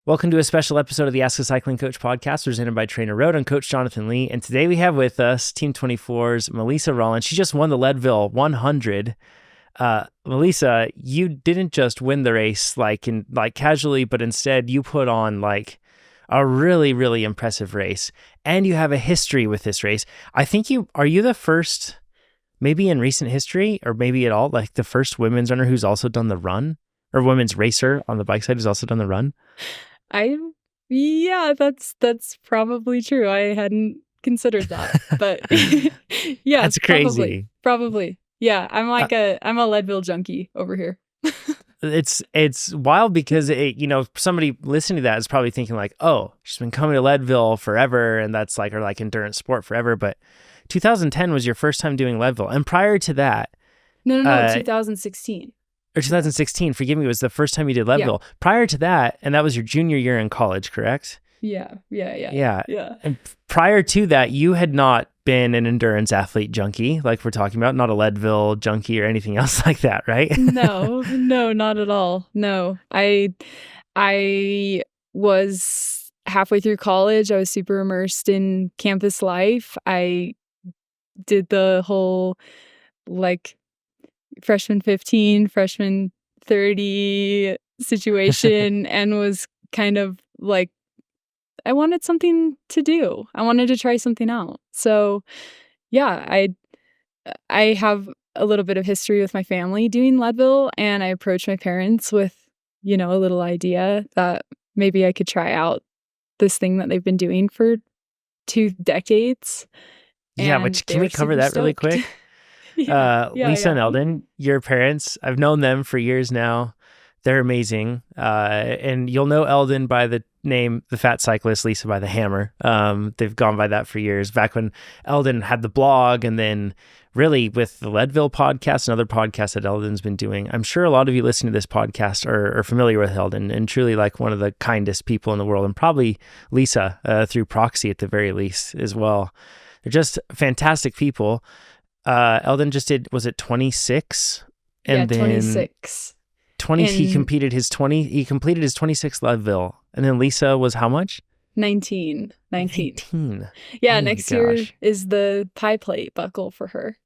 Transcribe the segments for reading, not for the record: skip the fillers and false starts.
Welcome to a special episode of the Ask a Cycling Coach podcast presented by TrainerRoad. I'm Coach Jonathan Lee, and today we have with us Team 24's Melisa Rollins. She just won the Leadville 100. Melisa, you didn't just win the race like casually, but instead you put on like a really, really impressive race, and you have a history with this race. I think you the first, maybe in recent history, or maybe at all, like the first women's runner who's also done the run, or women's racer on the bike side who's also done the run. That's probably true. I hadn't considered that, but yeah, That's crazy. Probably. Yeah, I'm a Leadville junkie over here. It's wild because somebody listening to that is probably thinking like, oh, she's been coming to Leadville forever, and that's like her like endurance sport forever. But 2010 was your first time doing Leadville, and prior to that, No, 2016. Or 2016, forgive me, was the first time you did Leadville. Yeah. Prior to that, and that was your junior year in college, correct? Yeah. And prior to that, you had not been an endurance athlete junkie, like we're talking about, not a Leadville junkie or anything else like that, right? No, not at all. No, I was halfway through college. I was super immersed in campus life. I did the whole like freshman 15, freshman 30 situation and was kind of like, I wanted something to do. I wanted to try something out. So yeah, I have a little bit of history with my family doing Leadville, and I approached my parents with, a little idea that maybe I could try out this thing that they've been doing for 2 decades. Yeah, but can we cover that really quick? Lisa and Eldon, your parents, I've known them for years now. They're amazing. And you'll know Eldon by the name, the Fat Cyclist, Lisa by the Hammer. They've gone by that for years. Back when Eldon had the blog, and then really with the Leadville podcast and other podcasts that Eldon's been doing. I'm sure a lot of you listening to this podcast are familiar with Eldon, and truly like one of the kindest people in the world, and probably Lisa through proxy at the very least as well. They're just fantastic people. Eldon just did, was it 26? And then 26. He completed his 26th Leadville. And then Lisa was how much? 19. Yeah, oh next year is the pie plate buckle for her.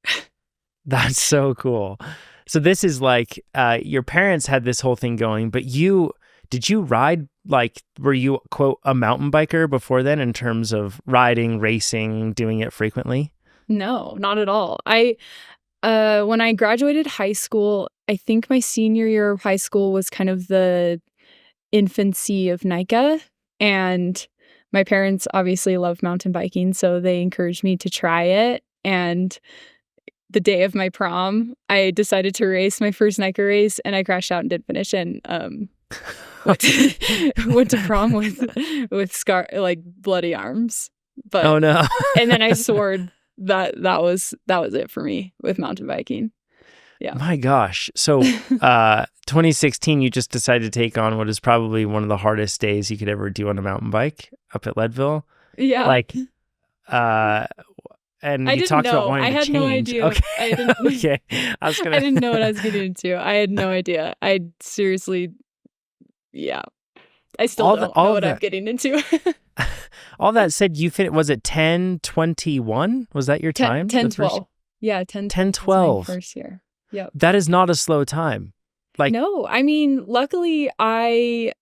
That's so cool. So this is like, your parents had this whole thing going, but did you ride, like, were you, quote, a mountain biker before then in terms of riding, racing, doing it frequently? No, not at all. When I graduated high school, I think my senior year of high school was kind of the infancy of NICA, and my parents obviously love mountain biking, so they encouraged me to try it. And the day of my prom, I decided to race my first NICA race, and I crashed out and didn't finish, and went to prom with bloody arms. But oh no! And then I soared. That was it for me with mountain biking. Yeah. My gosh. So 2016, you just decided to take on what is probably one of the hardest days you could ever do on a mountain bike up at Leadville. Yeah. Like, and you talked about wanting to change. I had no idea. Okay. I didn't, okay. I didn't know what I was getting into. I had no idea. I seriously, yeah. I still don't know what I'm getting into. All that said, was it 10:21? Was that your time? 10:12. Yeah, 10:12. First year. Yep. That is not a slow time. Like, no, I mean, luckily I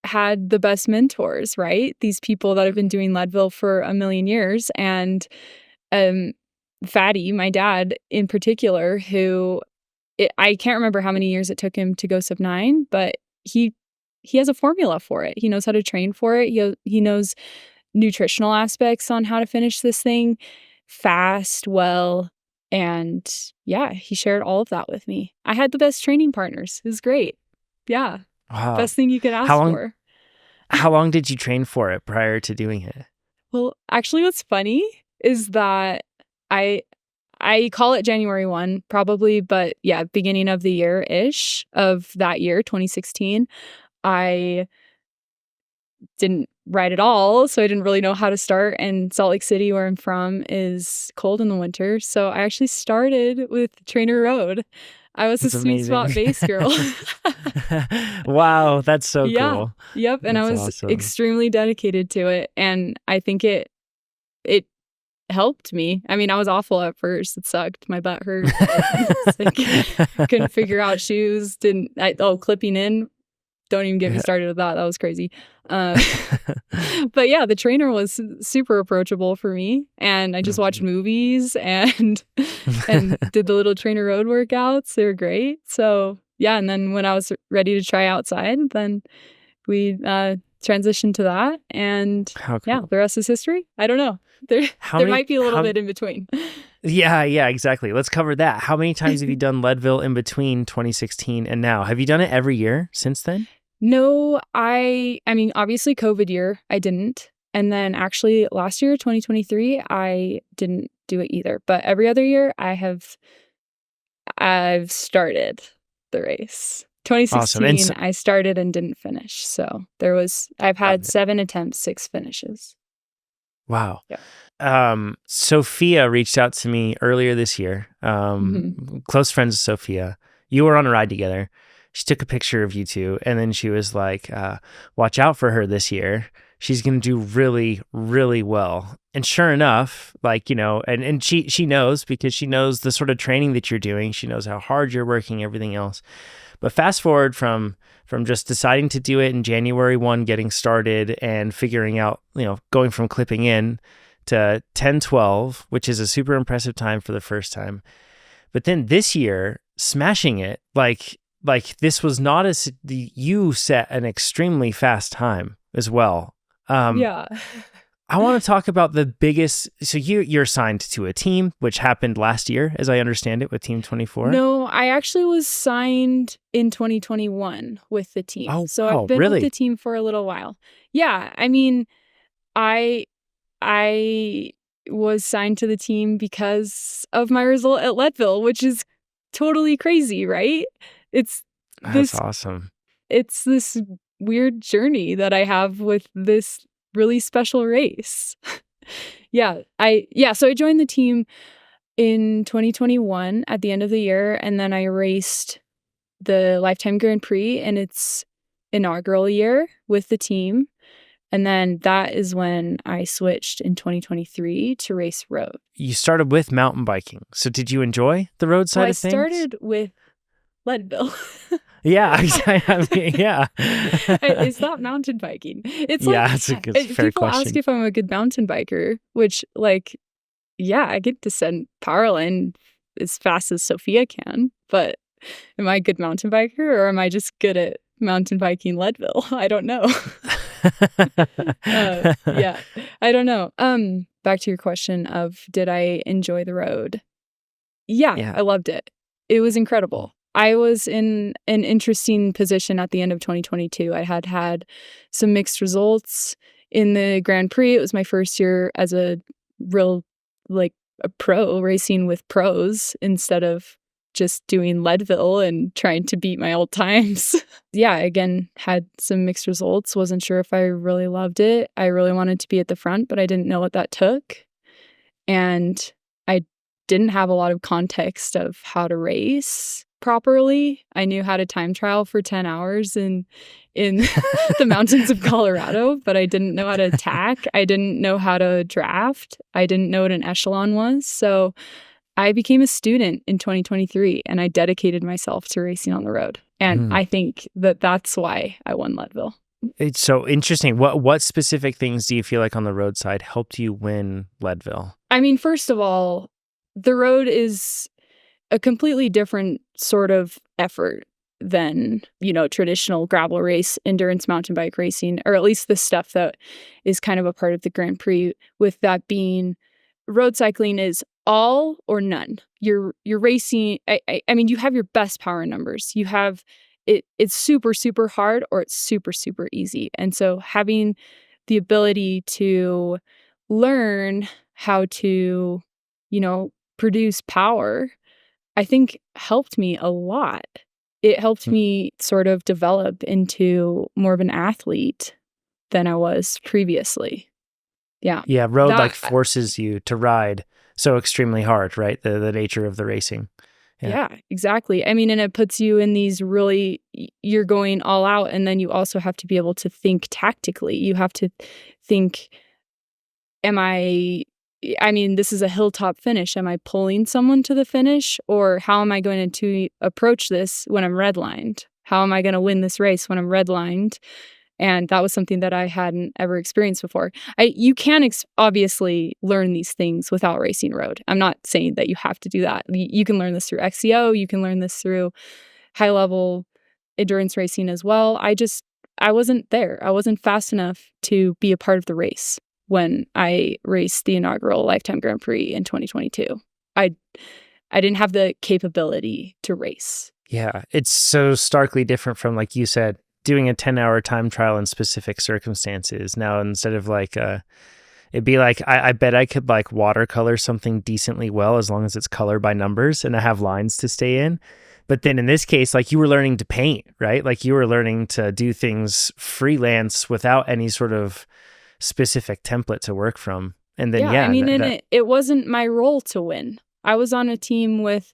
had the best mentors, right? These people that have been doing Leadville for a million years, and Fatty, my dad in particular, I can't remember how many years it took him to go sub 9, but he has a formula for it. He knows how to train for it. He knows nutritional aspects on how to finish this thing fast, well. And yeah, he shared all of that with me. I had the best training partners. It was great. Yeah. Wow. Best thing you could ask for. How long did you train for it prior to doing it? Well, actually, what's funny is that I call it January 1 probably, but yeah, beginning of the year-ish of that year, 2016. I didn't ride at all, so I didn't really know how to start. And Salt Lake City, where I'm from, is cold in the winter. So I actually started with TrainerRoad. I was That's a sweet amazing. spot base girl. Wow, that's so Yeah. cool. Yep. And That's I was awesome. extremely dedicated to it. And I think it helped me. I mean, I was awful at first. It sucked. My butt hurt. Couldn't figure out shoes. Clipping in. Don't even get me started with that. That was crazy. But yeah, the trainer was super approachable for me. And I just watched movies and did the little TrainerRoad workouts. They were great. So yeah, and then when I was ready to try outside, then we transitioned to that. And yeah, the rest is history. I don't know. There might be a little bit in between. Yeah, exactly. Let's cover that. How many times have you done Leadville in between 2016 and now? Have you done it every year since then? No, I mean, obviously COVID year, I didn't. And then actually last year, 2023, I didn't do it either. But every other year I've started the race. 2016, awesome. I started and didn't finish. So I've had 7 attempts, 6 finishes. Wow. Yeah. Sophia reached out to me earlier this year. Close friends with Sophia. You were on a ride together. She took a picture of you two, and then she was like, watch out for her this year. She's going to do really, really well. And sure enough, and she knows, because she knows the sort of training that you're doing. She knows how hard you're working, everything else. But fast forward from just deciding to do it in January 1, getting started and figuring out, going from clipping in to 10:12, which is a super impressive time for the first time. But then this year, smashing it, like this was not you set an extremely fast time as well. Yeah. I want to talk about the biggest. So you're signed to a team, which happened last year, as I understand it, with Team 24. No, I actually was signed in 2021 with the team. Oh, so I've been with the team for a little while. Yeah, I mean, I was signed to the team because of my result at Leadville, which is totally crazy, right? That's awesome. It's this weird journey that I have with this really special race. So I joined the team in 2021 at the end of the year, and then I raced the Lifetime Grand Prix in its inaugural year with the team. And then that is when I switched in 2023 to race road. You started with mountain biking. So did you enjoy the road side of things? I started with Leadville. Yeah, I mean, yeah. It's not mountain biking. It's it's a good, fair people question. Ask if I'm a good mountain biker, which I get to send Powerline as fast as Sophia can, but am I a good mountain biker, or am I just good at mountain biking Leadville? I don't know. I don't know. Back to your question of did I enjoy the road? Yeah, I loved it. It was incredible. I was in an interesting position at the end of 2022. I had some mixed results in the Grand Prix. It was my first year as a real, a pro, racing with pros instead of just doing Leadville and trying to beat my old times. Again, had some mixed results. Wasn't sure if I really loved it. I really wanted to be at the front, but I didn't know what that took. And I didn't have a lot of context of how to race properly. I knew how to time trial for 10 hours in the mountains of Colorado, but I didn't know how to attack. I didn't know how to draft. I didn't know what an echelon was. So I became a student in 2023, and I dedicated myself to racing on the road. And I think that's why I won Leadville. It's so interesting. What specific things do you feel like on the road side helped you win Leadville? I mean, first of all, the road is a completely different sort of effort than, traditional gravel race, endurance mountain bike racing, or at least the stuff that is kind of a part of the Grand Prix, with that being road cycling is all or none. You're racing. I mean, you have your best power numbers. You have it's super, super hard, or it's super, super easy. And so having the ability to learn how to, produce power, I think helped me a lot. It helped me sort of develop into more of an athlete than I was previously. Yeah. Yeah, road forces you to ride so extremely hard, right? The nature of the racing. Yeah, exactly. I mean, and it puts you in these really, you're going all out, and then you also have to be able to think tactically. You have to think, this is a hilltop finish. Am I pulling someone to the finish? Or how am I going to approach this when I'm redlined? How am I going to win this race when I'm redlined? And that was something that I hadn't ever experienced before. You can obviously learn these things without racing road. I'm not saying that you have to do that. You can learn this through XCO. You can learn this through high-level endurance racing as well. I wasn't there. I wasn't fast enough to be a part of the race when I raced the inaugural Lifetime Grand Prix in 2022. I didn't have the capability to race. Yeah, it's so starkly different from, like you said, doing a 10-hour time trial in specific circumstances. Now, instead of it'd be like, I bet I could watercolor something decently well as long as it's color by numbers and I have lines to stay in. But then in this case, you were learning to paint, right? You were learning to do things freelance without any sort of specific template to work from. And then, it wasn't my role to win. I was on a team with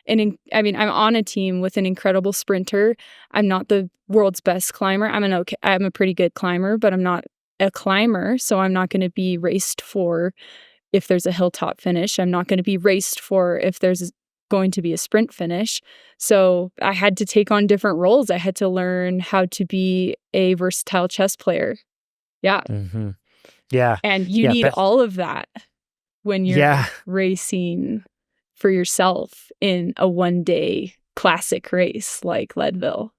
I'm on a team with an incredible sprinter. I'm not the world's best climber. I'm a pretty good climber, but I'm not a climber. So I'm not going to be raced for if there's a hilltop finish. I'm not going to be raced for if there's going to be a sprint finish. So I had to take on different roles. I had to learn how to be a versatile chess player. Yeah. Mm-hmm. Yeah. And you need all of that when you're racing for yourself in a one-day classic race like Leadville.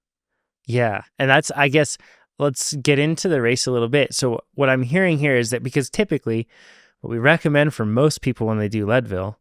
Yeah. And that's, I guess, let's get into the race a little bit. So what I'm hearing here is that because typically what we recommend for most people when they do Leadville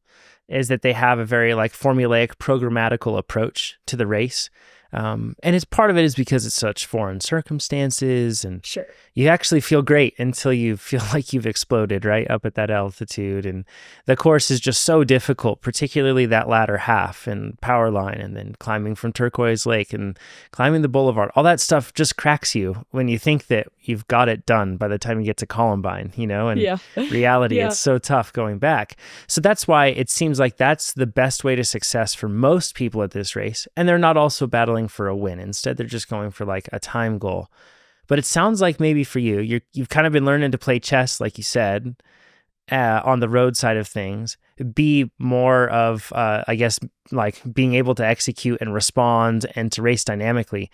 is that they have a very formulaic, programmatical approach to the race. And it's part of it is because it's such foreign circumstances, and sure, you actually feel great until you feel like you've exploded right up at that altitude. And the course is just so difficult, particularly that latter half and power line, and then climbing from Turquoise Lake and climbing the boulevard. All that stuff just cracks you when you think that you've got it done by the time you get to Columbine, and reality, it's so tough going back. So that's why it seems like that's the best way to success for most people at this race. And they're not also battling for a win. Instead, they're just going for a time goal. But it sounds like maybe for you, you've kind of been learning to play chess, like you said, on the road side of things. Be more of, being able to execute and respond and to race dynamically.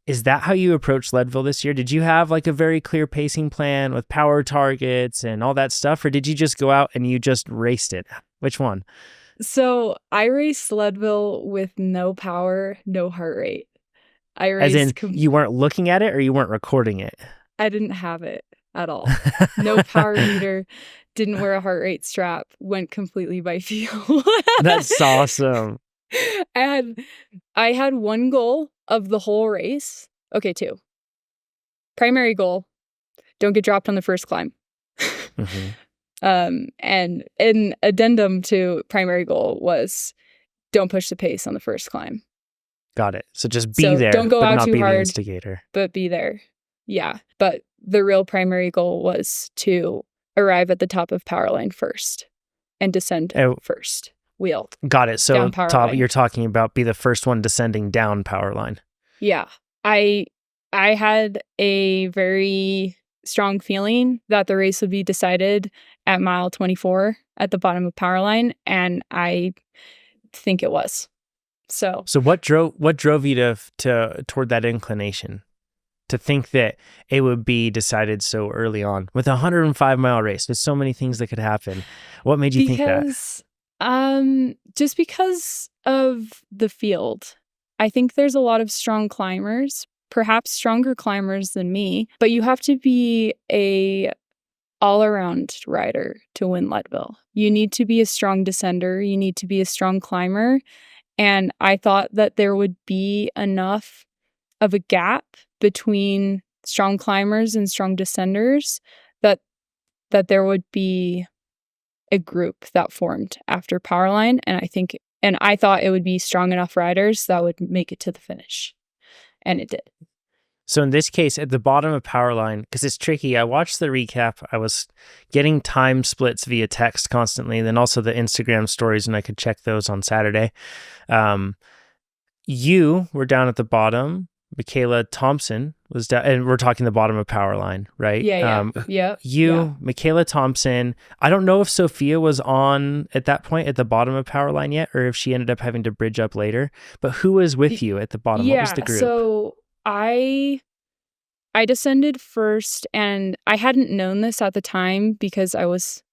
Is that how you approached Leadville this year? Did you have a very clear pacing plan with power targets and all that stuff? Or did you just go out and you just raced it? Which one? So I raced Leadville with no power, no heart rate. I raced as in you weren't looking at it or you weren't recording it? I didn't have it at all. No power meter, didn't wear a heart rate strap, went completely by feel. That's awesome. I had one goal of the whole race. Okay, two. Primary goal, don't get dropped on the first climb. Mm-hmm. And an addendum to primary goal was don't push the pace on the first climb. Got it. So just be there, don't go but out not too be hard, the instigator. But be there. Yeah. But the real primary goal was to arrive at the top of power line first and descend first. Wheel. Got it. So you're talking about be the first one descending down power line. Yeah. I had a very strong feeling that the race would be decided at mile 24 at the bottom of power line, and I think it was. So what drove you to toward that inclination to think that it would be decided so early on with a 105-mile race? There's so many things that could happen. What made you think that? Just because of the field. I think there's a lot of strong climbers, perhaps stronger climbers than me, but you have to be a all-around rider to win Leadville. You need to be a strong descender. You need to be a strong climber. And I thought that there would be enough of a gap between strong climbers and strong descenders that there would be a group that formed after Powerline. And I thought it would be strong enough riders that would make it to the finish. And it did. So in this case, at the bottom of Powerline, because it's tricky, I watched the recap. I was getting time splits via text constantly, and then also the Instagram stories, and I could check those on Saturday. You were down at the bottom. Michaela Thompson was down, and we're talking the bottom of Powerline, right? Michaela Thompson. I don't know if Sophia was on at that point at the bottom of Powerline yet, or if she ended up having to bridge up later. But who was with you at the bottom? What was the group? So I descended first, and I hadn't known this at the time because I was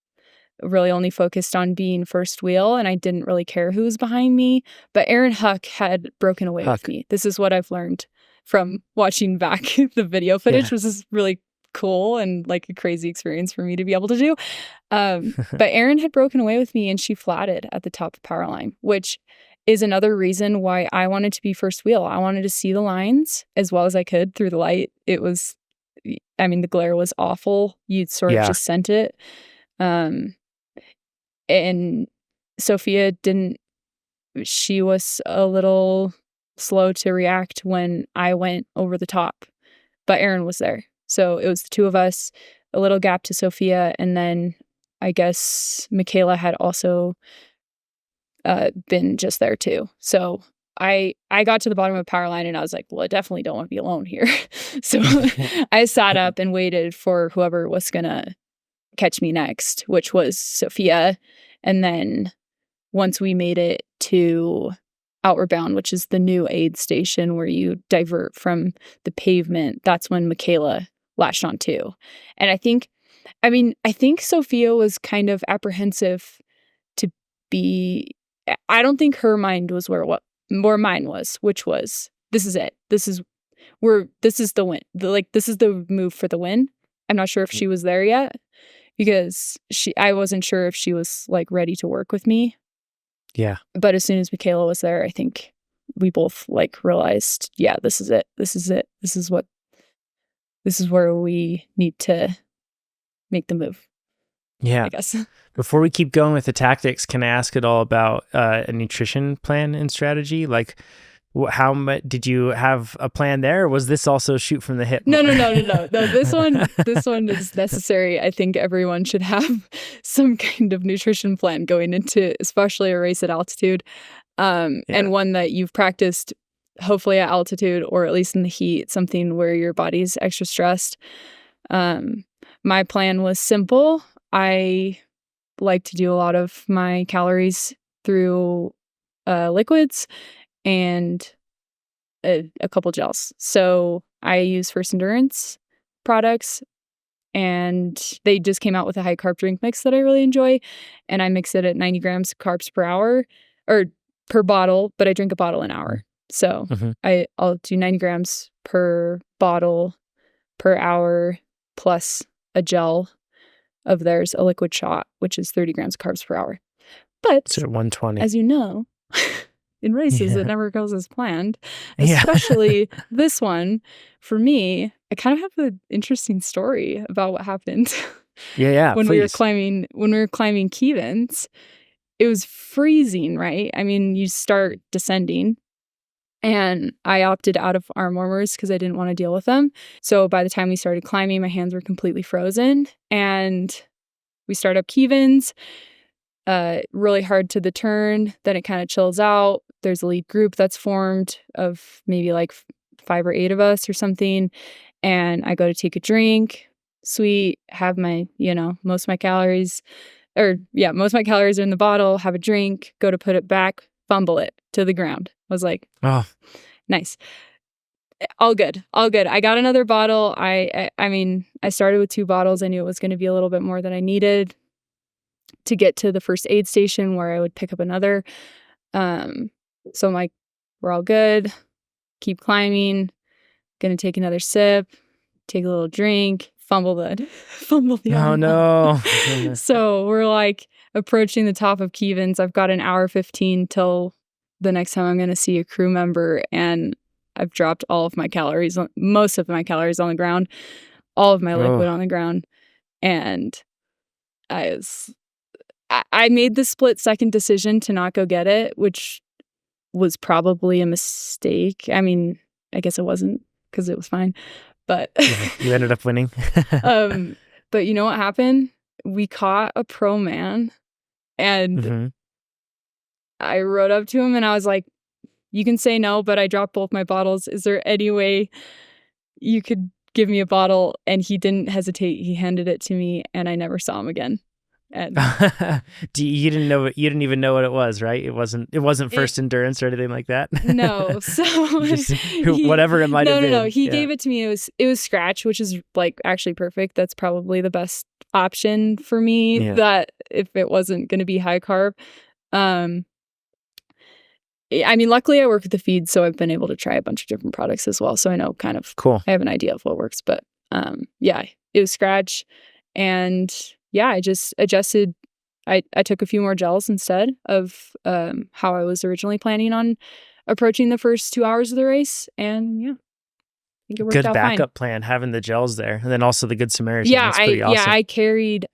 really only focused on being first wheel, and I didn't really care who was behind me. But Aaron Huck had broken away with me. This is what I've learned from watching back the video footage, which is really cool and like a crazy experience for me to be able to do. But Aaron had broken away with me, and she flatted at the top of Powerline, which is another reason why I wanted to be first wheel. I wanted to see the lines as well as I could through the light. It was, I mean, the glare was awful. You'd sort of just sent it. And Sophia she was a little slow to react when I went over the top, but Aaron was there. So it was the two of us, a little gap to Sophia, and then I guess Michaela had also been just there too. So I got to the bottom of Powerline, and I was like, well, I definitely don't want to be alone here. So I sat up and waited for whoever was going to catch me next, which was Sophia. And then once we made it to Outward Bound, which is the new aid station where you divert from the pavement, that's when Michaela latched on too. And I think Sophia was kind of apprehensive to be, I don't think her mind was where mine was, which was, this is it. This is the win. This is the move for the win. I'm not sure if she was there yet because I wasn't sure if she was like ready to work with me. Yeah. But as soon as Michaela was there, I think we both like realized, yeah, this is it. This is it. This is where we need to make the move. Yeah. I guess. Before we keep going with the tactics, can I ask at all about a nutrition plan and strategy? Like, how much did you have a plan there? Or was this also shoot from the hip? No. This one is necessary. I think everyone should have some kind of nutrition plan going into, especially a race at altitude, and one that you've practiced, hopefully at altitude or at least in the heat, something where your body's extra stressed. My plan was simple. I like to do a lot of my calories through liquids and a couple gels. So I use First Endurance products, and they just came out with a high carb drink mix that I really enjoy. And I mix it at 90 grams of carbs per hour or per bottle, but I drink a bottle an hour. So I'll do 90 grams per bottle per hour plus a gel of theirs, a liquid shot, which is 30 grams of carbs per hour. But so 120. As you know, in races, it never goes as planned, especially this one. For me, I kind of have an interesting story about what happened. When we were climbing Kevins, it was freezing, right? I mean, you start descending, and I opted out of arm warmers because I didn't want to deal with them. So by the time we started climbing, my hands were completely frozen, and we start up Kevins. Really hard to the turn, then it kind of chills out. There's a lead group that's formed of maybe like 5 or 8 of us or something, and I go to take a drink, sweet, have my, most of my calories are in the bottle, have a drink, go to put it back, fumble it to the ground. I was like, oh, nice. All good. I got another bottle. I started with 2 bottles. I knew it was going to be a little bit more than I needed to get to the first aid station where I would pick up another. So I'm like, we're all good. Keep climbing. Gonna take another sip, take a little drink, fumble the Oh no. So we're like approaching the top of Kevins. I've got an hour 15 till the next time I'm gonna see a crew member, and I've dropped most of my calories on the ground, all of my liquid on the ground. And I made the split-second decision to not go get it, which was probably a mistake. I mean, I guess it wasn't because it was fine. But you ended up winning. But you know what happened? We caught a pro man, and I rode up to him and I was like, you can say no, but I dropped both my bottles. Is there any way you could give me a bottle? And he didn't hesitate. He handed it to me and I never saw him again. And you didn't even know what it was, right? It wasn't first endurance or anything like that. No. So whatever it might have been. No. He gave it to me. It was scratch, which is like actually perfect. That's probably the best option for me. Yeah. That if it wasn't going to be high carb. I mean, luckily I work with the feed, so I've been able to try a bunch of different products as well. So I know kind of cool. I have an idea of what works, but yeah, it was scratch. And yeah, I just adjusted. I took a few more gels instead of how I was originally planning on approaching the first 2 hours of the race. And yeah, I think it worked out fine. Good backup plan, having the gels there, and then also the Good Samaritan. Yeah, that's pretty awesome.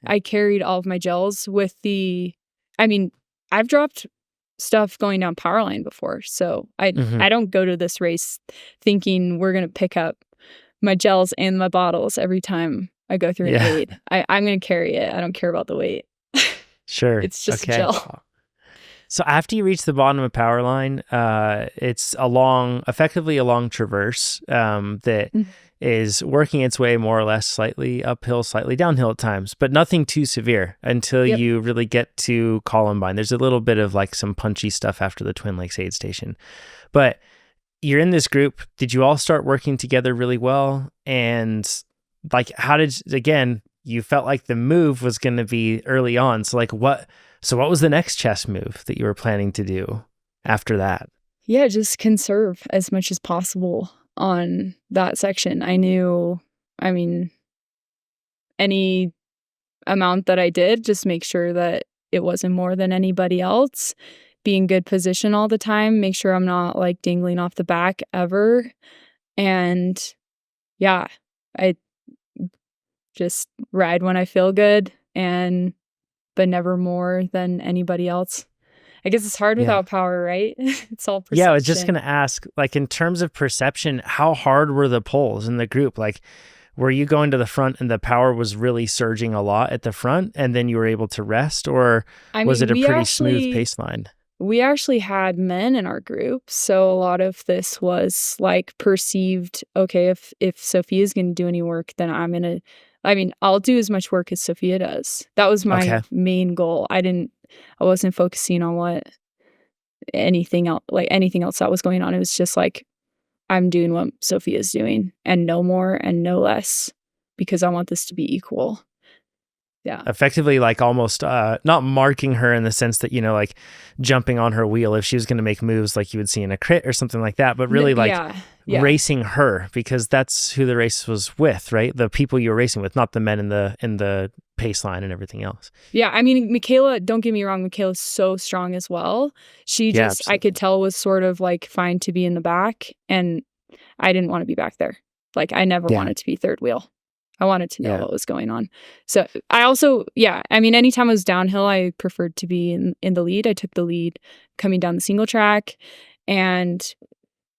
I carried all of my gels with the. I mean, I've dropped stuff going down Powerline before, so I don't go to this race thinking we're gonna pick up my gels and my bottles every time I go through an aid. I'm gonna carry it. I don't care about the weight. Sure. It's just a gel. So after you reach the bottom of Powerline, it's effectively a long traverse that is working its way more or less slightly uphill, slightly downhill at times, but nothing too severe until you really get to Columbine. There's a little bit of like some punchy stuff after the Twin Lakes aid station. But you're in this group. Did you all start working together really well? And like, you felt like the move was going to be early on. So like what was the next chess move that you were planning to do after that? Yeah, just conserve as much as possible on that section. I mean, any amount that I did, just make sure that it wasn't more than anybody else. Be in good position all the time. Make sure I'm not like dingling off the back ever. And yeah, I just ride when I feel good, but never more than anybody else. I guess it's hard without power, right? It's all perception. Yeah, I was just going to ask, like, in terms of perception, how hard were the pulls in the group? Like, were you going to the front and the power was really surging a lot at the front and then you were able to rest? Or was it a pretty smooth pace line? We actually had men in our group. So a lot of this was like perceived, okay, if Sophia's going to do any work, then I'll do as much work as Sophia does. That was my main goal. I wasn't focusing on anything else that was going on. It was just like, I'm doing what Sophia's doing and no more and no less because I want this to be equal. Yeah. Effectively, like almost not marking her in the sense that, like jumping on her wheel if she was going to make moves like you would see in a crit or something like that, but really racing her because that's who the race was with, right? The people you were racing with, not the men in the pace line and everything else. Yeah. I mean, Michaela, don't get me wrong, Michaela's so strong as well. She just, I could tell was sort of like fine to be in the back and I didn't want to be back there. Like I never wanted to be third wheel. I wanted to know what was going on. So I also, anytime I was downhill, I preferred to be in the lead. I took the lead coming down the single track and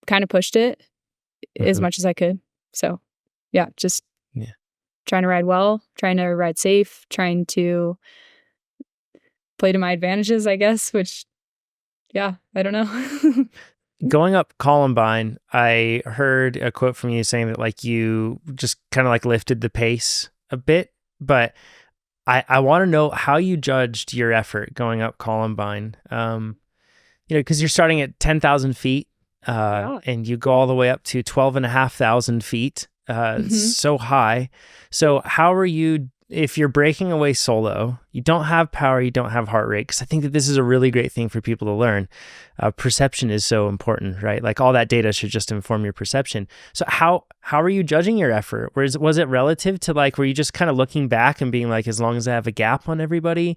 kind of pushed it as much as I could. So just trying to ride well, trying to ride safe, trying to play to my advantages, I guess, which, I don't know. Going up Columbine, I heard a quote from you saying that like you just kind of like lifted the pace a bit, but I want to know how you judged your effort going up Columbine. Because you're starting at 10,000 feet and you go all the way up to 12,500 feet. So high. So how are you, if you're breaking away solo, you don't have power, you don't have heart rate, because I think that this is a really great thing for people to learn. Perception is so important, right? Like all that data should just inform your perception. So how are you judging your effort? Was it relative to like, were you just kind of looking back and being like, as long as I have a gap on everybody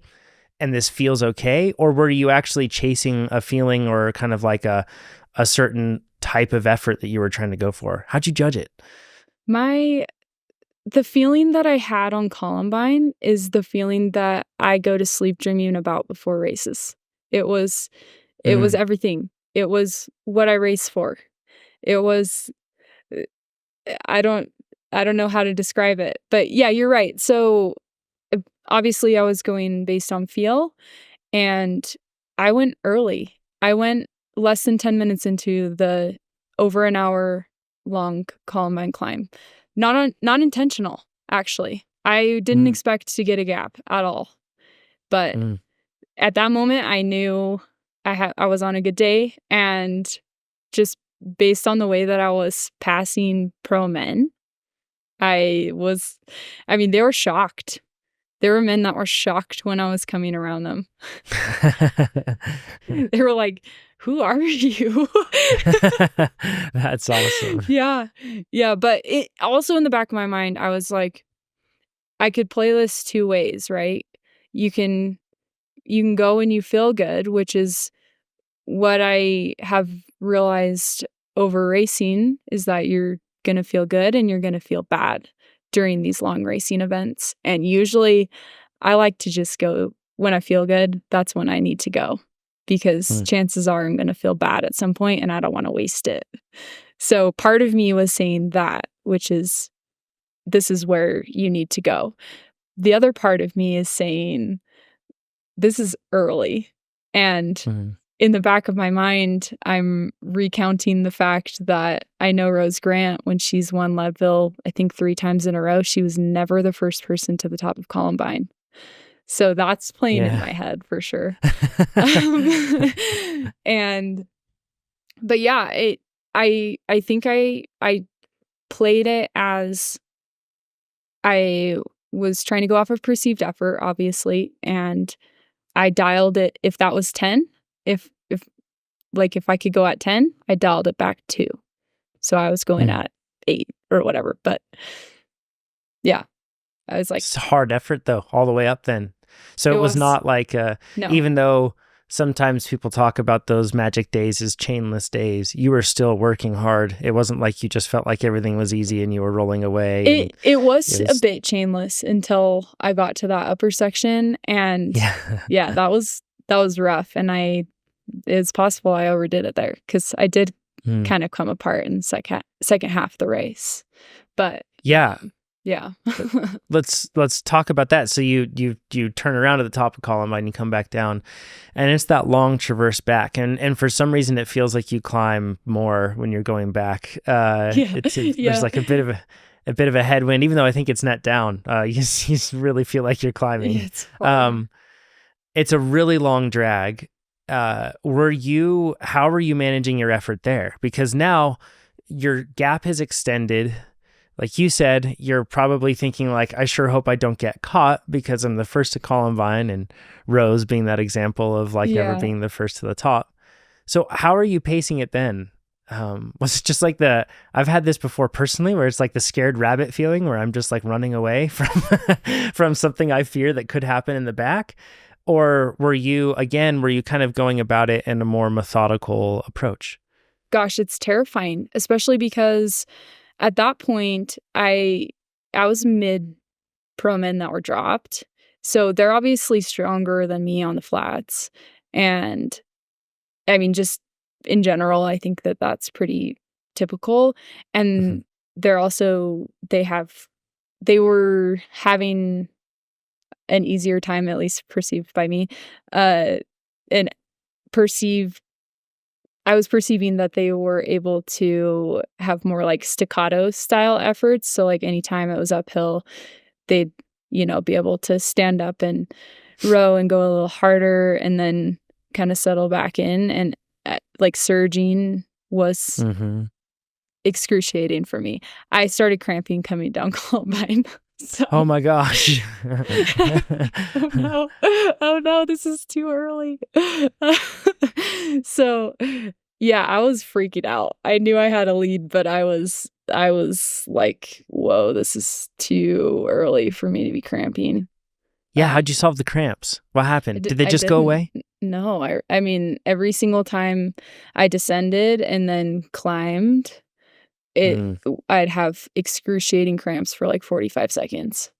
and this feels okay? Or were you actually chasing a feeling or kind of like a certain type of effort that you were trying to go for? How'd you judge it? The feeling that I had on Columbine is the feeling that I go to sleep dreaming about before races. It was everything. It was what I race for. It was I don't know how to describe it. But yeah, you're right. So obviously I was going based on feel, and I went early. I went less than 10 minutes into the over an hour long Columbine climb. Not intentional, actually. I didn't expect to get a gap at all. But at that moment, I knew I was on a good day, and just based on the way that I was passing pro men, they were shocked. There were men that were shocked when I was coming around them. They were like, "Who are you?" That's awesome. Yeah. Yeah. But it also, in the back of my mind, I was like, I could play this two ways, right? You can go and you feel good, which is what I have realized over racing, is that you're going to feel good and you're going to feel bad during these long racing events. And usually I like to just go when I feel good. That's when I need to go, because chances are I'm going to feel bad at some point and I don't want to waste it. So part of me was saying that, which is, this is where you need to go. The other part of me is saying, this is early. And in the back of my mind, I'm recounting the fact that I know Rose Grant, when she's won Leadville, I think 3 times in a row, she was never the first person to the top of Columbine. So that's playing in my head for sure. But yeah, I think I played it as I was trying to go off of perceived effort, obviously, and I dialed it. If that was 10, if I could go at 10, I dialed it back 2. So I was going at 8 or whatever. But yeah, I was like, it's hard effort though, all the way up then. So it was not like, no. Even though sometimes people talk about those magic days as chainless days, you were still working hard. It wasn't like you just felt like everything was easy and you were rolling away. It was a bit chainless until I got to that upper section. And yeah, that was rough. And it's possible I overdid it there, because I did kind of come apart in the second half of the race. But yeah. Let's talk about that. So you turn around at the top of Columbine and you come back down, and it's that long traverse back, and for some reason it feels like you climb more when you're going back. There's like a bit of a headwind, even though I think it's net down. You really feel like you're climbing. It's a really long drag. How were you managing your effort there? Because now your gap has extended. Like you said, you're probably thinking like, I sure hope I don't get caught, because I'm the first to Columbine, and Rose being that example of like never being the first to the top. So how are you pacing it then? Was it just like I've had this before personally, where it's like the scared rabbit feeling, where I'm just like running away from something I fear that could happen in the back? Or were you kind of going about it in a more methodical approach? Gosh, it's terrifying, especially because at that point, I was mid pro men that were dropped. So they're obviously stronger than me on the flats. And I mean, just in general, I think that that's pretty typical. And they're also, they were having an easier time, at least perceived by me, I was perceiving that they were able to have more like staccato style efforts. So like anytime it was uphill, they'd, be able to stand up and row and go a little harder and then kind of settle back in. And like surging was excruciating for me. I started cramping coming down Columbine. So. Oh my gosh. Oh no, this is too early. So yeah, I was freaking out. I knew I had a lead, but I was like, whoa, this is too early for me to be cramping. Yeah, how'd you solve the cramps? What happened? Did they just go away? No, I mean, every single time I descended and then climbed, I'd have excruciating cramps for like 45 seconds.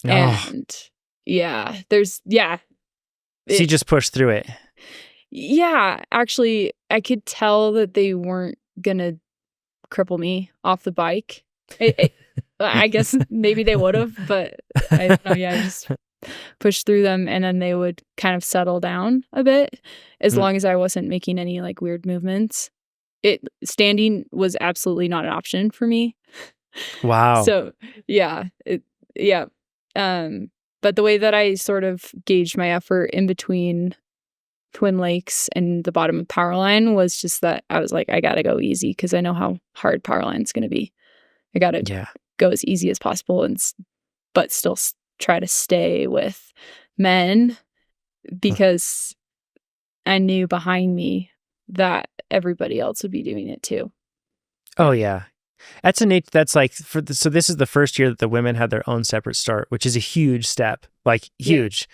And so you just pushed through it. Yeah, actually, I could tell that they weren't gonna cripple me off the bike. I guess maybe they would have, but I don't know. Yeah, I just pushed through them, and then they would kind of settle down a bit as long as I wasn't making any like weird movements. Standing was absolutely not an option for me. Wow. So yeah. But the way that I sort of gauged my effort in between Twin Lakes and the bottom of Powerline was just that I was like, I gotta go easy because I know how hard Powerline's gonna be. I gotta go as easy as possible but still try to stay with men because I knew behind me that everybody else would be doing it too. Oh yeah. That's like so this is the first year that the women had their own separate start, which is a huge step, like huge.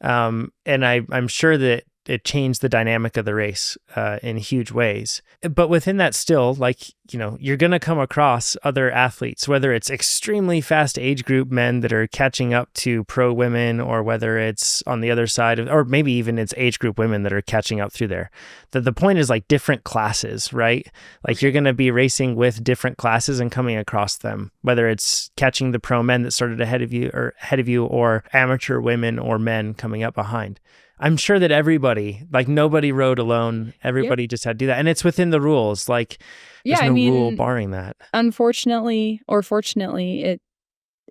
Yeah. And I'm sure that it changed the dynamic of the race in huge ways. But within that still, like, you know, you're going to come across other athletes, whether it's extremely fast age group men that are catching up to pro women, or whether it's on the other side of, or maybe even it's age group women that are catching up through there. The point is like different classes, right? Like you're going to be racing with different classes and coming across them, whether it's catching the pro men that started ahead of you or amateur women or men coming up behind. I'm sure that everybody, like nobody rode alone. Everybody just had to do that. And it's within the rules. Like there's no rule barring that. Unfortunately or fortunately,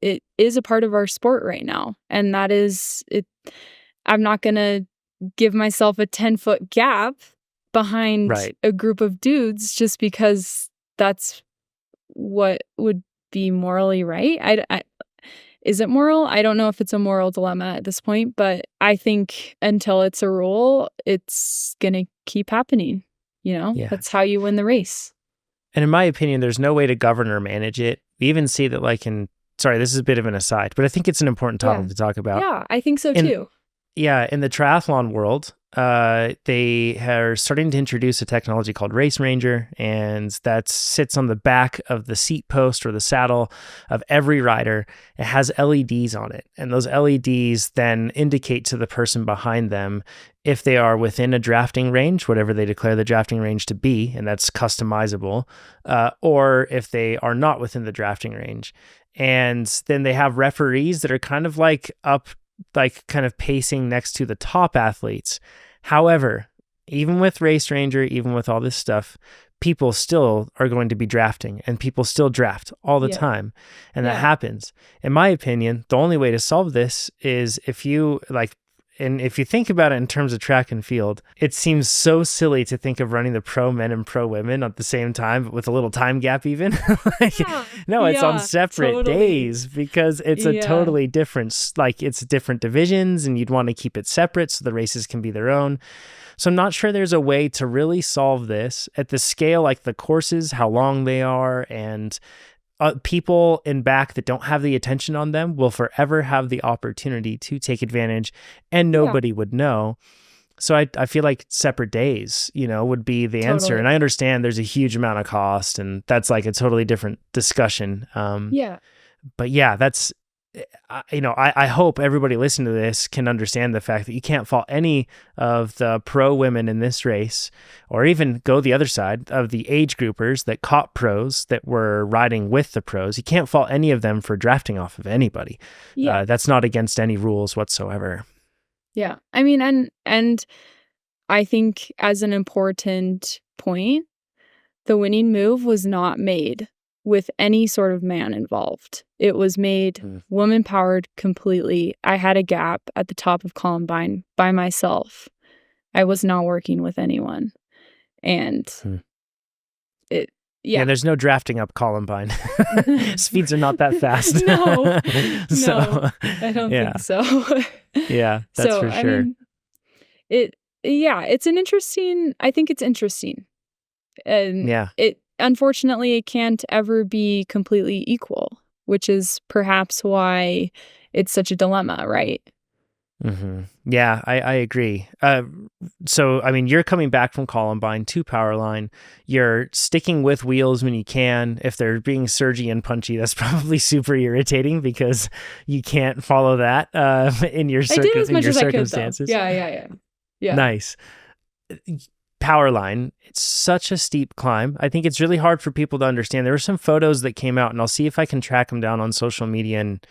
it is a part of our sport right now. And that is it. I'm not going to give myself a 10-foot gap behind a group of dudes just because that's what would be morally right. Is it moral? I don't know if it's a moral dilemma at this point, but I think until it's a rule, it's going to keep happening. You know, that's how you win the race. And in my opinion, there's no way to govern or manage it. We even see that sorry, this is a bit of an aside, but I think it's an important topic to talk about. Yeah, I think so too. Yeah, in the triathlon world, they are starting to introduce a technology called Race Ranger, and that sits on the back of the seat post or the saddle of every rider. It has LEDs on it, and those LEDs then indicate to the person behind them if they are within a drafting range, whatever they declare the drafting range to be, and that's customizable, or if they are not within the drafting range. And then they have referees that are kind of kind of pacing next to the top athletes. However, even with Race Ranger, even with all this stuff, people still are going to be drafting, and people still draft all the time. And that happens. In my opinion, the only way to solve this is if you think about it in terms of track and field, it seems so silly to think of running the pro men and pro women at the same time, but with a little time gap even. It's on separate days because it's a totally different, it's different divisions, and you'd want to keep it separate so the races can be their own. So I'm not sure there's a way to really solve this at the scale, like the courses, how long they are, and people in back that don't have the attention on them will forever have the opportunity to take advantage, and nobody would know. So I feel like separate days, would be the answer. And I understand there's a huge amount of cost, and that's like a totally different discussion. But yeah, that's, I hope everybody listening to this can understand the fact that you can't fault any of the pro women in this race, or even go the other side of the age groupers that caught pros that were riding with the pros. You can't fault any of them for drafting off of anybody. That's not against any rules whatsoever. Yeah. I mean, and I think as an important point, the winning move was not made with any sort of man involved. It was made woman-powered completely. I had a gap at the top of Columbine by myself. I was not working with anyone. And there's no drafting up Columbine. Speeds are not that fast. No, I don't think so. Yeah, that's for sure. I mean, it's an interesting, I think it's interesting. And unfortunately, it can't ever be completely equal, which is perhaps why it's such a dilemma, right? Mm-hmm. Yeah, I agree. So, I mean, you're coming back from Columbine to Powerline. You're sticking with wheels when you can. If they're being surgy and punchy, that's probably super irritating because you can't follow that in your I did as much as circumstances. I could, though. Yeah. Nice. power line. It's such a steep climb. I think it's really hard for people to understand. There were some photos that came out, and I'll see if I can track them down on social media and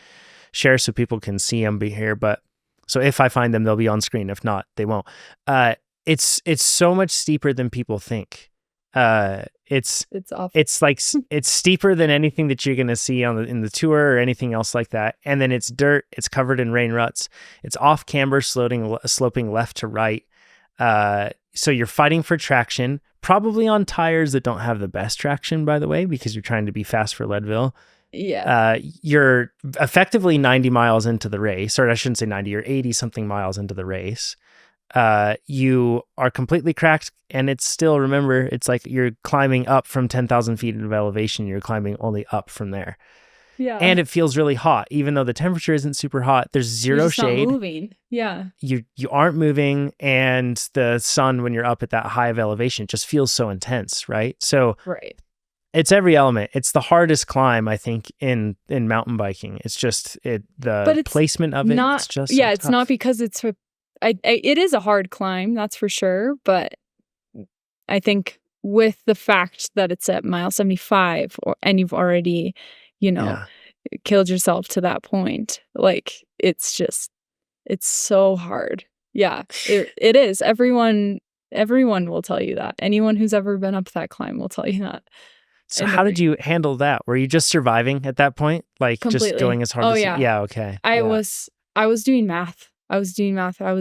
share so people can see them be here. But so if I find them, they'll be on screen. If not, they won't. It's so much steeper than people think. It's awful. It's like it's steeper than anything that you're gonna see in the tour or anything else like that. And then it's dirt. It's covered in rain ruts. It's off camber, sloping left to right. So you're fighting for traction, probably on tires that don't have the best traction, by the way, because you're trying to be fast for Leadville. Yeah. You're effectively 90 miles into the race, or I shouldn't say 90, you're 80 something miles into the race. You are completely cracked, and it's still, remember, it's like you're climbing up from 10,000 feet of elevation. You're climbing only up from there. Yeah. And it feels really hot, even though the temperature isn't super hot. There's zero shade. Not moving. Yeah. You aren't moving, and the sun, when you're up at that high of elevation, just feels so intense, right? So right. It's every element. It's the hardest climb, I think, in mountain biking. It's just the placement of it. Not, it's just yeah. so It's tough. not because it's it is a hard climb, that's for sure. But I think with the fact that it's at mile 75, and you've already, killed yourself to that point, like it's so hard. Yeah, it is. Everyone will tell you that. Anyone who's ever been up that climb will tell you that. So how did you handle that? Were you just surviving at that point? Like completely. Just going as hard as yeah. Yeah, okay. I was doing math. I was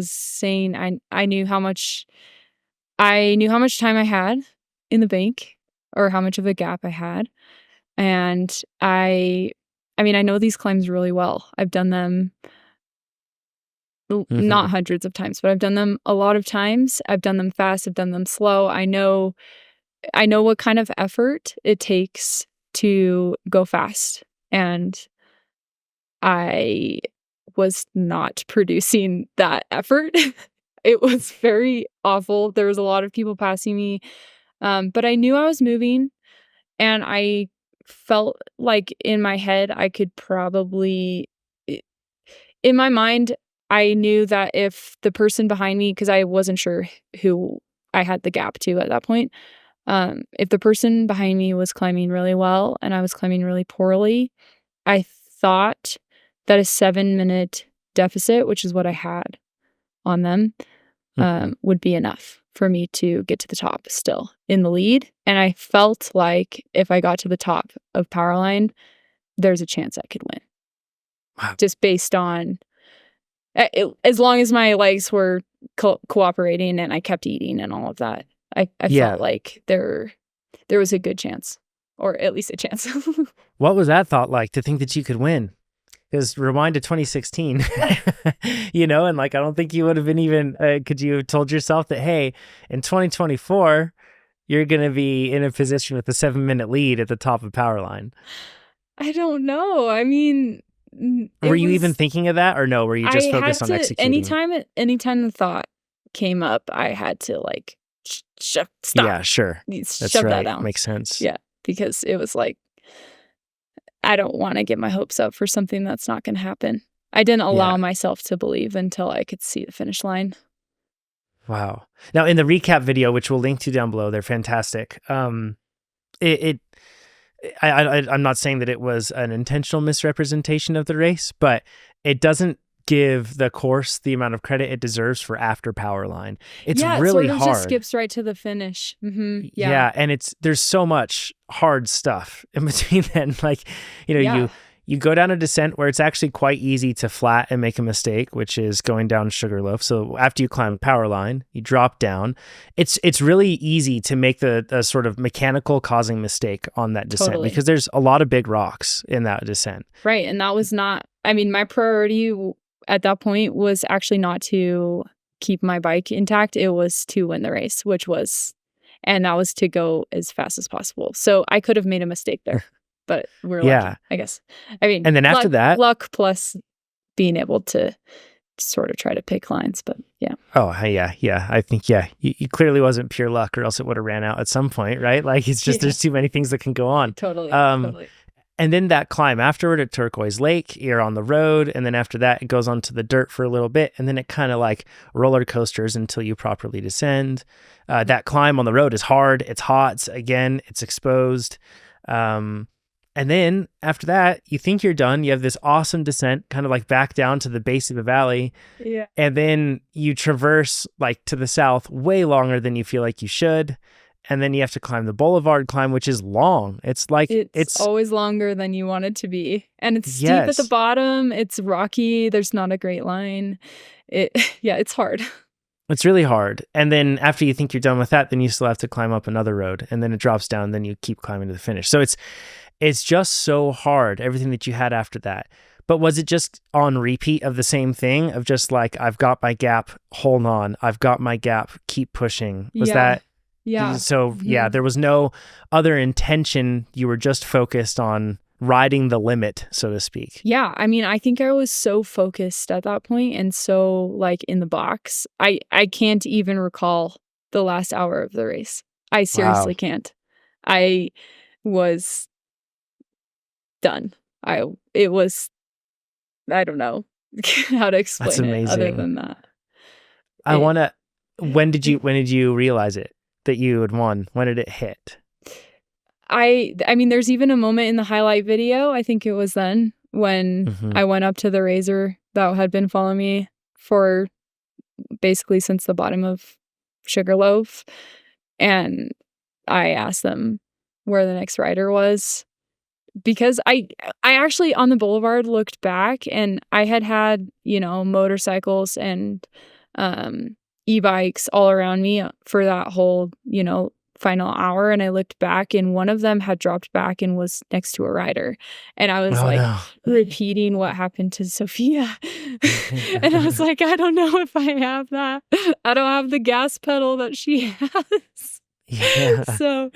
saying I knew how much time I had in the bank, or how much of a gap I had. And I know these climbs really well. I've done them not hundreds of times, but I've done them a lot of times. I've done them fast, I've done them slow. I know what kind of effort it takes to go fast. And I was not producing that effort. It was very awful. There was a lot of people passing me. But I knew I was moving, and I felt like in my head, I could probably, in my mind, I knew that if the person behind me, because I wasn't sure who I had the gap to at that point, if the person behind me was climbing really well and I was climbing really poorly, I thought that a 7-minute deficit, which is what I had on them, would be enough for me to get to the top still in the lead. And I felt like if I got to the top of Powerline, there's a chance I could win. Wow. Just based on, as long as my legs were cooperating and I kept eating and all of that, I felt like there was a good chance, or at least a chance. What was that thought like, to think that you could win? Because rewind to 2016, and like, I don't think you would have been even, could you have told yourself that, hey, in 2024, you're going to be in a position with a 7-minute lead at the top of Powerline? I don't know. I mean, were you even thinking of that, or no? Were you just focused on executing? Anytime the thought came up, I had to like, stop. Yeah, sure. That's shove right. That down. Makes sense. Yeah, because it was like, I don't want to get my hopes up for something that's not going to happen. I didn't allow myself to believe until I could see the finish line. Wow. Now, in the recap video, which we'll link to down below, they're fantastic. I'm not saying that it was an intentional misrepresentation of the race, but it doesn't give the course the amount of credit it deserves for after Powerline. It's really hard. Just skips right to the finish. Mm-hmm. Yeah, and there's so much hard stuff in between then. Like, you go down a descent where it's actually quite easy to flat and make a mistake, which is going down Sugarloaf. So after you climb Powerline, you drop down. It's really easy to make the sort of mechanical causing mistake on that descent, because there's a lot of big rocks in that descent. Right, and that was not, my priority at that point was actually not to keep my bike intact. It was to win the race, and that was to go as fast as possible. So I could have made a mistake there, but we're lucky, I guess. And then after that, luck plus being able to sort of try to pick lines, but yeah. Oh, yeah. I think, you clearly wasn't pure luck, or else it would have ran out at some point, right? Like, it's just, there's too many things that can go on. Totally. And then that climb afterward at Turquoise Lake, you're on the road. And then after that, it goes onto the dirt for a little bit. And then it kind of like roller coasters until you properly descend. That climb on the road is hard. It's hot. Again, it's exposed. And then after that, you think you're done. You have this awesome descent, kind of like back down to the base of the valley. Yeah. And then you traverse like to the south way longer than you feel like you should. And then you have to climb the boulevard climb, which is long. It's like it's always longer than you want it to be. And it's steep at the bottom. It's rocky. There's not a great line. It's hard. It's really hard. And then after you think you're done with that, then you still have to climb up another road, and then it drops down, and then you keep climbing to the finish. So it's just so hard, everything that you had after that. But was it just on repeat of the same thing of just like, I've got my gap, hold on, I've got my gap, keep pushing? Was that? Yeah. So there was no other intention. You were just focused on riding the limit, so to speak. Yeah. I mean, I think I was so focused at that point and so like in the box. I can't even recall the last hour of the race. I seriously can't. I was done. I don't know how to explain it other than that. When did you realize it? That you had won? When did it hit? I mean, there's even a moment in the highlight video, I think it was then, when I went up to the Razor that had been following me for basically since the bottom of Sugarloaf. And I asked them where the next rider was. Because I actually on the boulevard looked back and I had, motorcycles and e-bikes all around me for that whole, final hour. And I looked back and one of them had dropped back and was next to a rider. And I was repeating what happened to Sophia. And I was like, I don't know if I have that. I don't have the gas pedal that she has. Yeah. So,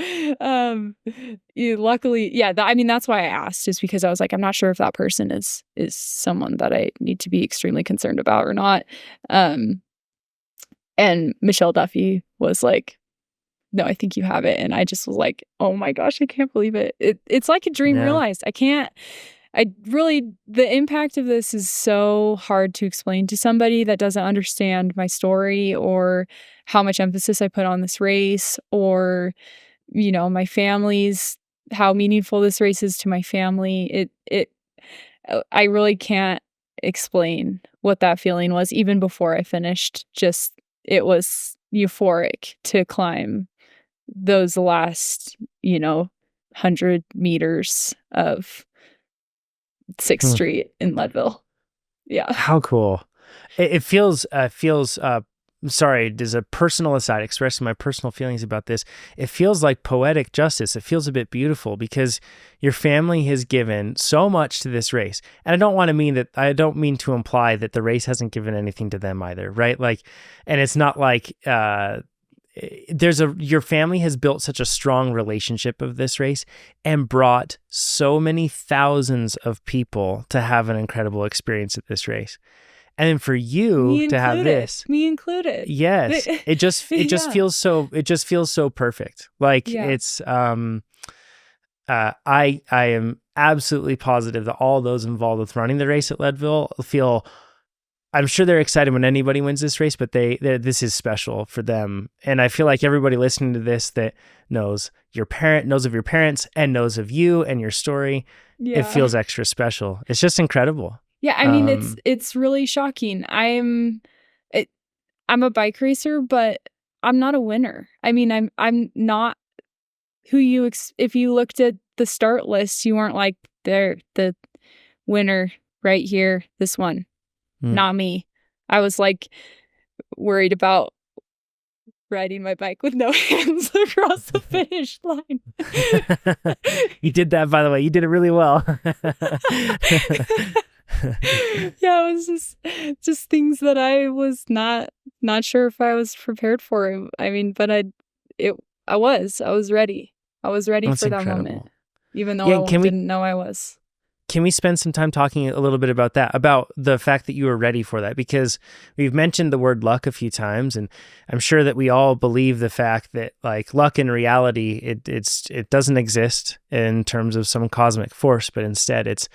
luckily, that's why I asked, is because I was like, I'm not sure if that person is someone that I need to be extremely concerned about or not. And Michelle Duffy was like, no, I think you have it. And I just was like, oh my gosh, I can't believe it. It's like a dream realized. The impact of this is so hard to explain to somebody that doesn't understand my story or how much emphasis I put on this race or, my family's, how meaningful this race is to my family. I really can't explain what that feeling was even before I finished. Just, it was euphoric to climb those last, 100 meters of 6th Street in Leadville. Yeah. How cool. It feels, sorry, as a personal aside, expressing my personal feelings about this, it feels like poetic justice. It feels a bit beautiful because your family has given so much to this race. And I don't mean to imply that the race hasn't given anything to them either, right? Like, and it's not like, your family has built such a strong relationship of this race and brought so many thousands of people to have an incredible experience at this race. And then for you to have this, me included. Yes. It just feels so perfect. Like it's, I am absolutely positive that all those involved with running the race at Leadville I'm sure they're excited when anybody wins this race, but this is special for them. And I feel like everybody listening to this that knows of your parents and knows of you and your story, it feels extra special. It's just incredible. Yeah, I mean, it's really shocking. I'm a bike racer, but I'm not a winner. I mean, I'm not who if you looked at the start list, you weren't like, they're the winner right here, this one. Not me. I was like worried about riding my bike with no hands across the finish line. You did that, by the way. You did it really well. Yeah, it was just things that I was not sure if I was prepared for. I mean, but I was ready. I was ready. That's for that incredible moment, even though I didn't know I was. Can we spend some time talking a little bit about that, about the fact that you were ready for that? Because we've mentioned the word luck a few times, and I'm sure that we all believe the fact that like luck in reality, it doesn't exist in terms of some cosmic force, but instead it's,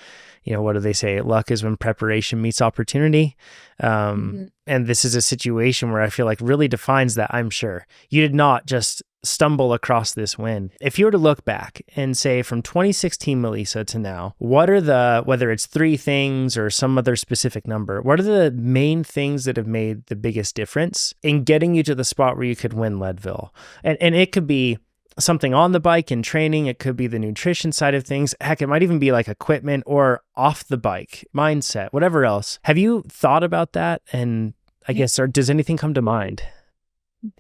what do they say? Luck is when preparation meets opportunity. And this is a situation where I feel like really defines that, I'm sure. You did not just stumble across this win. If you were to look back and say from 2016 Melisa to now, what are whether it's 3 things or some other specific number, what are the main things that have made the biggest difference in getting you to the spot where you could win Leadville? And it could be something on the bike and training. It could be the nutrition side of things. Heck, it might even be like equipment or off the bike, mindset, whatever else. Have you thought about that? And I guess, or does anything come to mind?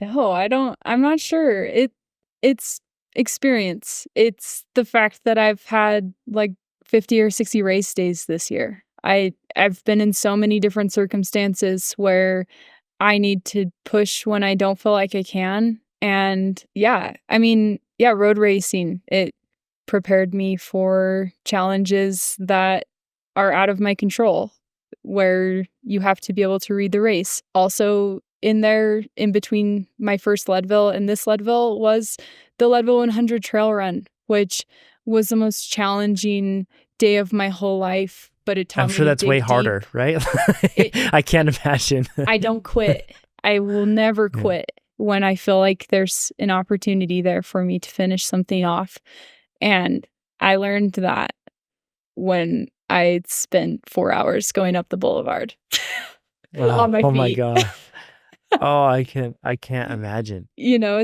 No, I'm not sure. It's experience. It's the fact that I've had like 50 or 60 race days this year. I've been in so many different circumstances where I need to push when I don't feel like I can. And road racing, it prepared me for challenges that are out of my control, where you have to be able to read the race. Also, in between my first Leadville and this Leadville was the Leadville 100 trail run, which was the most challenging day of my whole life. But it taught me, I'm sure that's way harder, right? I can't imagine. I don't quit. I will never quit when I feel like there's an opportunity there for me to finish something off. And I learned that when I spent 4 hours going up the boulevard on my feet. Oh my God. Oh, I can't imagine.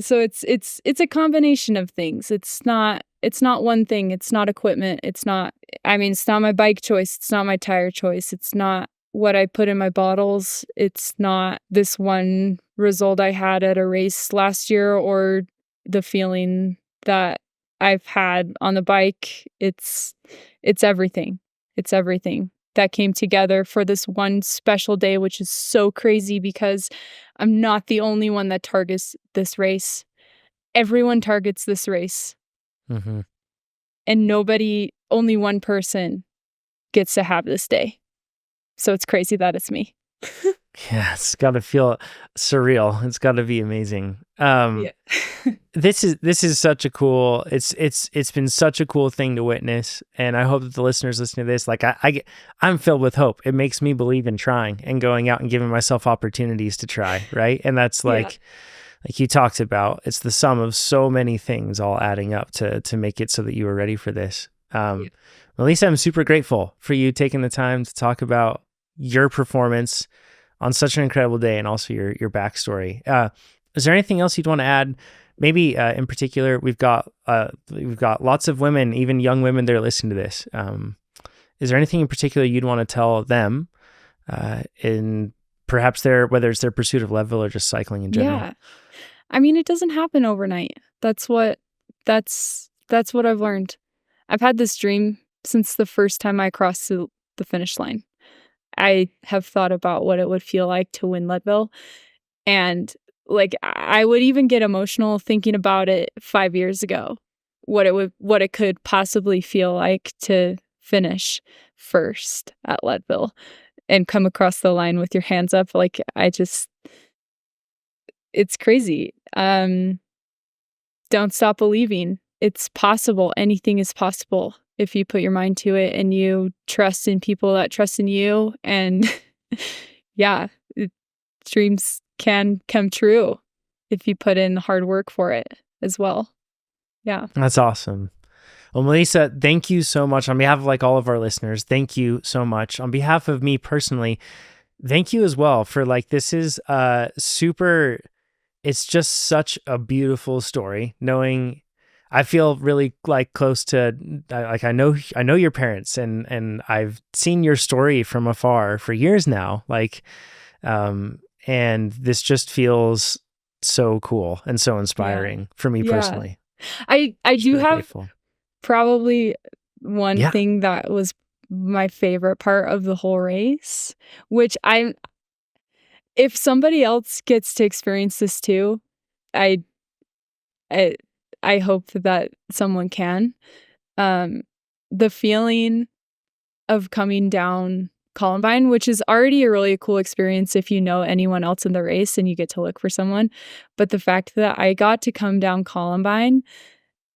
So it's a combination of things. It's not one thing. It's not equipment. It's not my bike choice. It's not my tire choice. It's not what I put in my bottles. It's not this one result I had at a race last year or the feeling that I've had on the bike. It's everything. It's everything that came together for this one special day, which is so crazy because I'm not the only one that targets this race. Everyone targets this race. Mm-hmm. And only one person gets to have this day. So it's crazy that it's me. Yeah, it's got to feel surreal. It's got to be amazing. This is such a cool. It's been such a cool thing to witness, and I hope that the listeners listening to this, like I'm filled with hope. It makes me believe in trying and going out and giving myself opportunities to try, right? And that's like you talked about. It's the sum of so many things all adding up to make it so that you were ready for this. Melisa, I'm super grateful for you taking the time to talk about your performance on such an incredible day and also your backstory. Is there anything else you'd want to add? Maybe in particular, we've got lots of women, even young women that are listening to this. Is there anything in particular you'd want to tell them in perhaps whether it's their pursuit of Leadville or just cycling in general? Yeah. It doesn't happen overnight. That's what I've learned. I've had this dream since the first time I crossed the finish line. I have thought about what it would feel like to win Leadville. And I would even get emotional thinking about it 5 years ago, what it could possibly feel like to finish first at Leadville and come across the line with your hands up. It's crazy. Don't stop believing. It's possible. Anything is possible if you put your mind to it and you trust in people that trust in you. And dreams can come true if you put in hard work for it as well. Yeah. That's awesome. Well, Melisa, thank you so much. On behalf of all of our listeners, thank you so much. On behalf of me personally, thank you as well for this is super, it's just such a beautiful story knowing I feel really close to I know your parents and I've seen your story from afar for years now. And this just feels so cool and so inspiring for me personally. I do have grateful. Probably one thing that was my favorite part of the whole race, which if somebody else gets to experience this too, I hope that someone can. The feeling of coming down Columbine, which is already a really cool experience if you know anyone else in the race and you get to look for someone. But the fact that I got to come down Columbine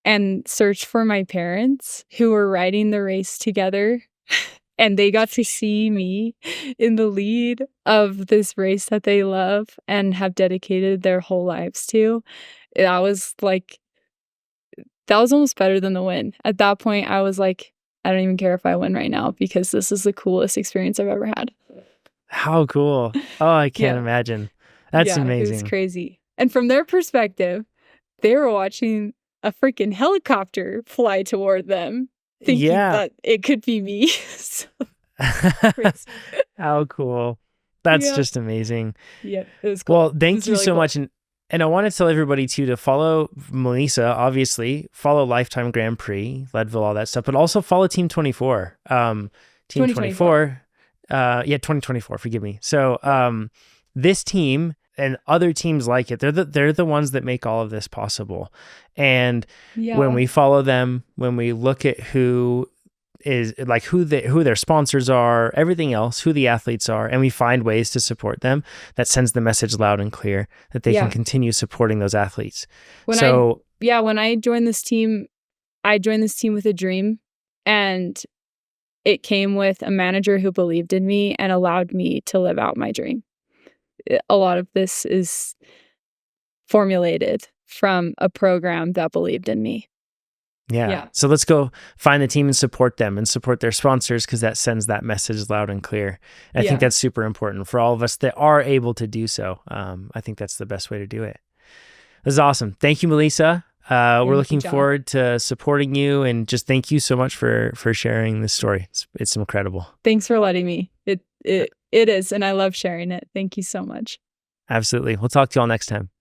and search for my parents who were riding the race together, and they got to see me in the lead of this race that they love and have dedicated their whole lives to. That was almost better than the win. At that point, I was like, I don't even care if I win right now because this is the coolest experience I've ever had. How cool. Oh, I can't imagine. That's amazing. It was crazy. And from their perspective, they were watching a freaking helicopter fly toward them, thinking that it could be me. How cool. That's just amazing. Yeah, it was cool. Well, thank you so much. And I want to tell everybody too to follow Melisa, obviously, follow Lifetime Grand Prix, Leadville, all that stuff, but also follow Team 24. Team 24. 2024, forgive me. So this team and other teams like it, they're the ones that make all of this possible. And when we follow them, when we look at who is like who their sponsors are, everything else, who the athletes are, and we find ways to support them, that sends the message loud and clear that they can continue supporting those athletes. When I joined this team, I joined this team with a dream, and it came with a manager who believed in me and allowed me to live out my dream. A lot of this is formulated from a program that believed in me. Yeah. So let's go find the team and support them and support their sponsors, because that sends that message loud and clear. And I think that's super important for all of us that are able to do so. I think that's the best way to do it. This is awesome. Thank you, Melisa. We're looking forward to supporting you, and just thank you so much for sharing this story. It's incredible. Thanks for letting me. It is, and I love sharing it. Thank you so much. Absolutely. We'll talk to you all next time.